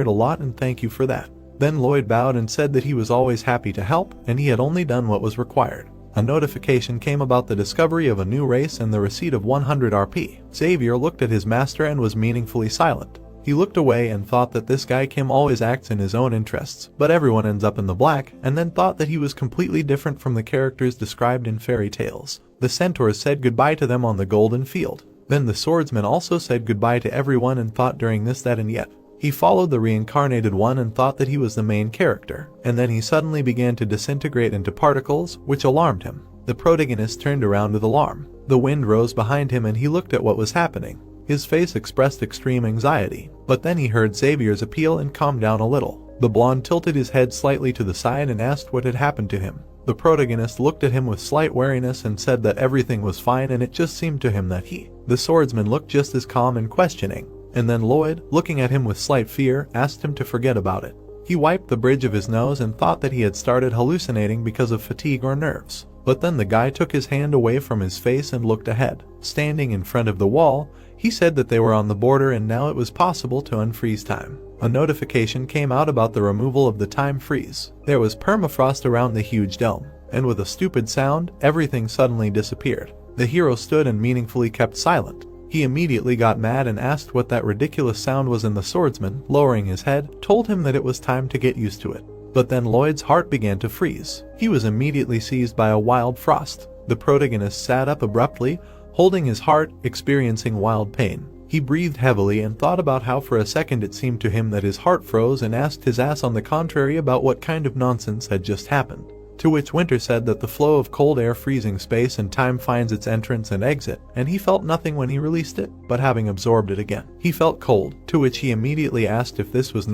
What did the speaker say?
a lot and thank you for that." Then Lloyd bowed and said that he was always happy to help and he had only done what was required. A notification came about the discovery of a new race and the receipt of 100 RP. Xavier looked at his master and was meaningfully silent. He looked away and thought that this guy Kim always acts in his own interests, but everyone ends up in the black, and then thought that he was completely different from the characters described in fairy tales. The centaurs said goodbye to them on the golden field. Then the swordsman also said goodbye to everyone and thought during this that and yet. He followed the reincarnated one and thought that he was the main character, and then he suddenly began to disintegrate into particles, which alarmed him. The protagonist turned around with alarm. The wind rose behind him and he looked at what was happening. His face expressed extreme anxiety, but then he heard Xavier's appeal and calmed down a little. The blonde tilted his head slightly to the side and asked what had happened to him. The protagonist looked at him with slight wariness and said that everything was fine and it just seemed to him that the swordsman looked just as calm and questioning. And then Lloyd, looking at him with slight fear, asked him to forget about it. He wiped the bridge of his nose and thought that he had started hallucinating because of fatigue or nerves. But then the guy took his hand away from his face and looked ahead. Standing in front of the wall, he said that they were on the border and now it was possible to unfreeze time. A notification came out about the removal of the time freeze. There was permafrost around the huge dome, and with a stupid sound, everything suddenly disappeared. The hero stood and meaningfully kept silent. He immediately got mad and asked what that ridiculous sound was, and the swordsman, lowering his head, told him that it was time to get used to it. But then Lloyd's heart began to freeze. He was immediately seized by a wild frost. The protagonist sat up abruptly, holding his heart, experiencing wild pain. He breathed heavily and thought about how for a second it seemed to him that his heart froze, and asked his ass on the contrary about what kind of nonsense had just happened. To which Winter said that the flow of cold air freezing space and time finds its entrance and exit, and he felt nothing when he released it, but having absorbed it again, he felt cold, to which he immediately asked if this was